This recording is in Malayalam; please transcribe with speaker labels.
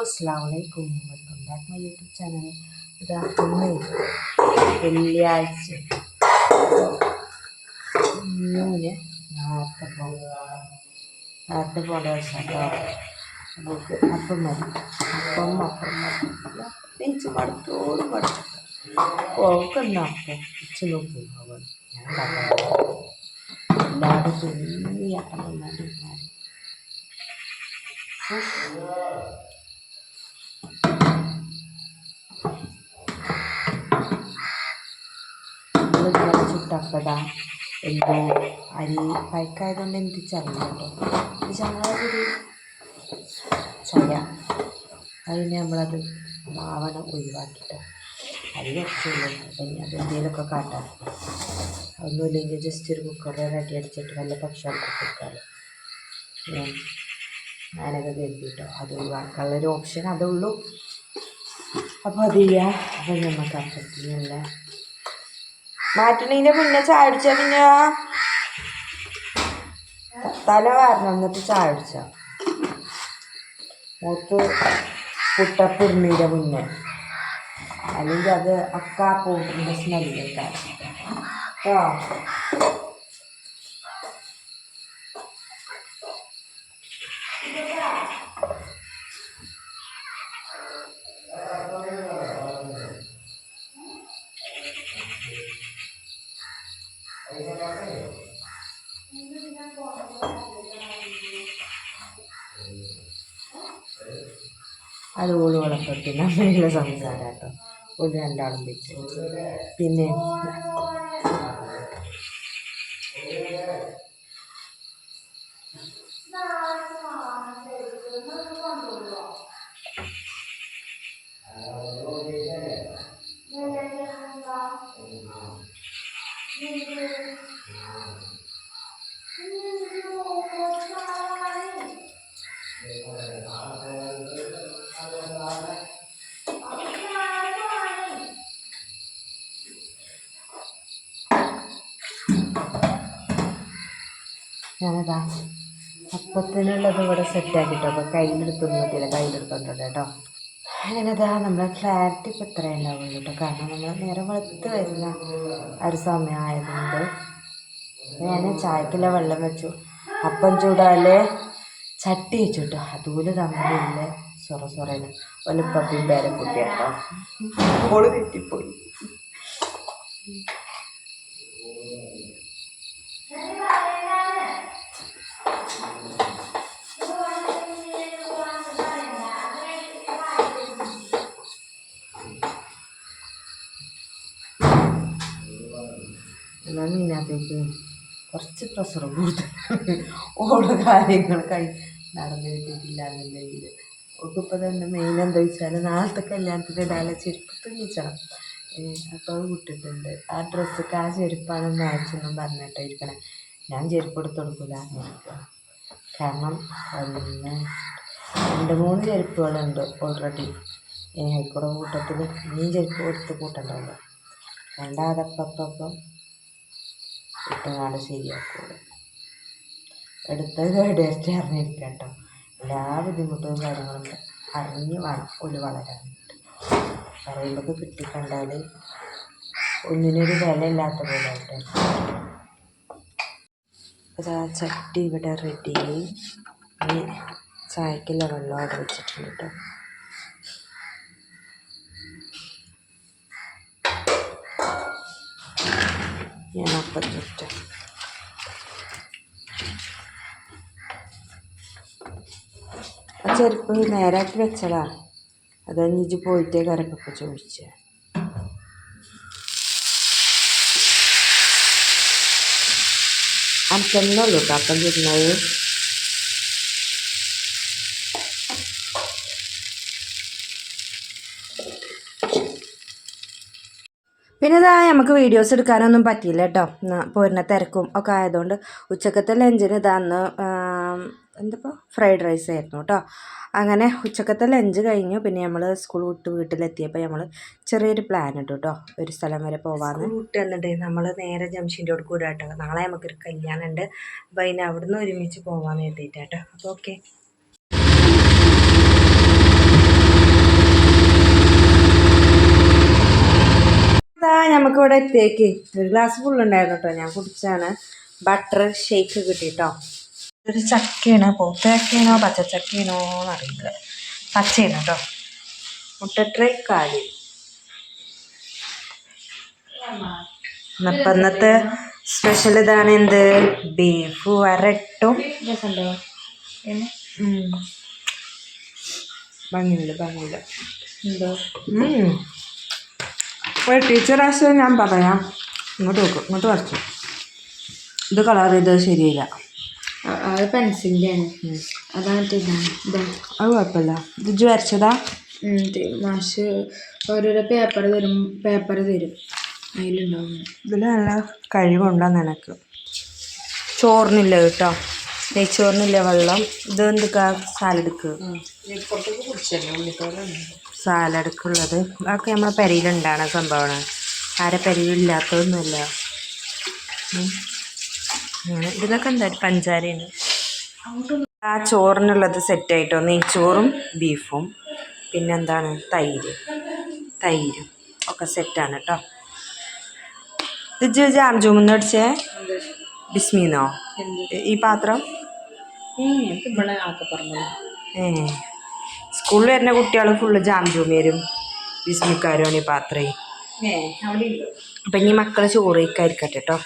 Speaker 1: അസ്സലാമലൈക്കും welcome back my YouTube channel. ഇന്ന് വെള്ളിയാഴ്ച നേരത്തെ പോകേണ്ട ദിവസം കേട്ടോ. നമുക്ക് അപ്പം മതി, അപ്പം മതി തേച്ച് മടുത്തോട് മടുത്തു പോക്കുന്ന അപ്പം ഉച്ച നോക്കി ഞാൻ എല്ലാവരും തുന്നിയാട്ടം വന്നിട്ടുണ്ടായിരുന്നു. ചുട്ടപ്പത എന്തോ അരി പഴക്കായതുകൊണ്ട് എനിക്ക് ചറിയില്ല കേട്ടോ. ചായൊരു ചയ അതിന് നമ്മളത് മാവണം ഒഴിവാക്കിയിട്ട് അരി കുറച്ചുള്ളൂ. അപ്പം അത് എന്തെങ്കിലുമൊക്കെ കാട്ടാം. ഒന്നുമില്ലെങ്കിൽ ജസ്റ്റ് ഒരു കുക്കറിൽ റെഡി അടിച്ചിട്ട് നല്ല ഭക്ഷണം കൊടുക്കാമല്ലോ. ഞാനൊക്കെ കരുതിട്ടോ അത് ഒഴിവാക്കാനുള്ളൊരു ഓപ്ഷൻ അതുള്ളൂ. അപ്പോൾ അത് ചെയ്യാം. അപ്പം നമുക്ക് അപ്പത്തിനുള്ള മാറ്റണതിൻ്റെ മുന്നേ ചായ അടിച്ചാൽ പിന്നെ തല കാരണം എന്നിട്ട് ചായ അടിച്ച മൂത്ത് പുട്ടപ്പിടുന്നതിൻ്റെ മുന്നേ, അല്ലെങ്കിൽ അത് അക്കാ പോട്ടിൻ്റെ സ്മെല്ലേക്കാണ് കേട്ടോ. അത് ഓളുകളെപ്പറ്റി നല്ല സംസാരം കേട്ടോ. ഒരു രണ്ടാളും വെച്ച് പിന്നെ ഞാനതാ അപ്പത്തിനുള്ളത് ഇവിടെ സെറ്റാക്കിട്ടോ. അപ്പോൾ കയ്യിലെടുത്തൊന്നുമില്ല, കയ്യിലെടുത്തോണ്ടോ കേട്ടോ. അങ്ങനെതാ നമ്മളെ ക്ലാരിറ്റി ഇപ്പം ഇത്രയേ ഉണ്ടാവുള്ളൂ കേട്ടോ. കാരണം നമ്മൾ നേരെ വെളുത്ത് വരുന്ന ഒരു സമയമായതുകൊണ്ട് ഞാൻ ചായക്കുള്ള വെള്ളം വെച്ചു. അപ്പം ചൂടാല് ചട്ടി വെച്ചു കേട്ടോ. അതുപോലെ തമ്മിലില്ല സൊറയില് വലുപ്പയും പേരക്കുട്ടി കേട്ടോ. ഓള് തെറ്റിപ്പോയി. എന്നാൽ ഇതിനകത്തേക്ക് കുറച്ച് പ്രഷർ കൂടുതൽ ഓരോ കാര്യങ്ങൾ നടന്നു കിട്ടിയിട്ടില്ല എന്നുണ്ടെങ്കിൽ ഒക്കിപ്പോൾ തന്നെ മെയിൻ എന്താ വെച്ചാൽ നാളത്തെ കല്യാണത്തിന് ഇടാനുള്ള ചെരുപ്പ് തുന്നിച്ചണം. അപ്പോൾ അത് വിട്ടിട്ടുണ്ട്. ആ ഡ്രസ്സൊക്കെ ആ ചെരുപ്പാണ് മാച്ചെന്നും പറഞ്ഞിട്ട് ഇരിക്കണേ. ഞാൻ ചെരുപ്പ് എടുത്ത് കൊടുക്കില്ല കാരണം പിന്നെ 2-3 ചെരുപ്പുകളുണ്ട് ഓൾറെഡി. ആയിക്കൂടെ കൂട്ടത്തിൽ നീ ചെരുപ്പ് കൊടുത്ത് കൂട്ടണ്ടല്ലോ. രണ്ടാമതപ്പം ഇട്ടുകാണ്ട് ശരിയാക്കുള്ളൂ. എടുത്തത് കേടേറ്റ് അറിഞ്ഞിരിക്കുക കേട്ടോ. എല്ലാ ബുദ്ധിമുട്ടും കാര്യങ്ങളും അറിഞ്ഞ് വേണം ഒരു വളരാനായിട്ട്. പറയുമ്പോൾ കിട്ടിക്കണ്ടാൽ ഒന്നിനൊരു വില ഇല്ലാത്ത പോലെ ആയിട്ട്. അപ്പോൾ ആ ചട്ടി ഇവിടെ റെഡി. ഈ ചായക്കുള്ള വെള്ളം അവിടെ വെച്ചിട്ടുണ്ട് കേട്ടോ. ഞാൻ അപ്പം ചുറ്റും ആ ചെരുപ്പ് നേരാക്കി വെച്ചതാ. അത് കഴിഞ്ഞിട്ട് പോയിട്ടേ കരക്കൊക്കെ ചോദിച്ചേ. അനക്കെന്നെ ഉള്ളൂ കേട്ടോ അപ്പം ചുറ്റുന്നത്. പിന്നെ ഇതാ നമുക്ക് വീഡിയോസ് എടുക്കാനൊന്നും പറ്റിയില്ല കേട്ടോ. പോരുന്ന തിരക്കും ഒക്കെ ആയതുകൊണ്ട് ഉച്ചക്കത്തെ ലഞ്ചിന് ഇതാന്ന് എന്തപ്പോൾ ഫ്രൈഡ് റൈസ് ആയിരുന്നു കേട്ടോ. അങ്ങനെ ഉച്ചക്കത്തെ ലഞ്ച് കഴിഞ്ഞു. പിന്നെ നമ്മൾ സ്കൂൾ വിട്ട് വീട്ടിലെത്തിയപ്പോൾ നമ്മൾ ചെറിയൊരു പ്ലാൻ ഇട്ടു കേട്ടോ. ഒരു സ്ഥലം വരെ പോകാമെന്ന് വിട്ട് വന്നിട്ട് നമ്മൾ നേരെ ജംഗ്ഷൻ്റെ കൂടെ കൂടെ കേട്ടോ. നാളെ നമുക്കൊരു കല്യാണം ഉണ്ട്. അപ്പോൾ അതിന് അവിടുന്ന് ഒരുമിച്ച് പോകാമെന്ന് എഴുതിയിട്ട് കേട്ടോ. അപ്പോൾ ഓക്കെ. നമുക്ക് ഇവിടെ എത്തിയേക്ക് ഒരു ഗ്ലാസ് ഫുള്ളുണ്ടായിരുന്നു കേട്ടോ, ഞാൻ കുടിച്ചാണ്. Butter shake കിട്ടിട്ടോ. ഒരു ചക്കയാണ്, പോത്ത ചക്കയാണോ പച്ചച്ചക്കയാണോ എന്നറിയില്ല, പച്ചയാണ് കേട്ടോ. മുട്ടട്രൈ കാലി. അപ്പം ഇന്നത്തെ സ്പെഷ്യൽ ഇതാണ്. എന്ത് ബീഫ് വരട്ടും. ഭംഗിയില്ല എന്തോ ടീച്ചർ ആശയം ഞാൻ പറയാം. ഇങ്ങോട്ട് നോക്കും, ഇങ്ങോട്ട് വരച്ചു. ഇത് കളർ ചെയ്തത് ശരിയില്ല. അത് പെൻസിലിൻ്റെ ആണ്. അതാണ് അത് കുഴപ്പമില്ല. ഇത് വരച്ചതാ. മാഷ് ഓരോരോ പേപ്പർ തരും അതിലുണ്ടാവും. ഇതിൽ നല്ല കഴിവുണ്ടോ നിനക്ക്. ചോറിനില്ല കേട്ടോ, നെയ്ച്ചോറിനില്ല വെള്ളം. ഇത് എന്തൊക്കെ സാലഡ്ക്ക് സാലഡ്ക്കുള്ളത് അതൊക്കെ നമ്മളെ പെരയിലുണ്ടാണ് സംഭവമാണ്. ആരെ പെരയിലില്ലാത്തതൊന്നുമല്ല. ഇതിലൊക്കെ എന്താ പഞ്ചാരയാണ്. ആ ചോറിനുള്ളത് സെറ്റായിട്ടോ, നെയ്ച്ചോറും ബീഫും പിന്നെന്താണ് തൈരും ഒക്കെ സെറ്റാണ് കേട്ടോ. ഇത് ജാം ജൂമെന്ന് അടിച്ചേ ബിസ്മീന്നോ ഈ പാത്രം? സ്കൂളിൽ വരുന്ന കുട്ടികൾ ഫുള്ള് ജാം ജൂമിയരും ബിസ്മിക്കാരുമാണ് ഈ പാത്രേ. അപ്പം ഇനി മക്കള് ചോറ് കഴിക്കായിരിക്കട്ടെ കേട്ടോ.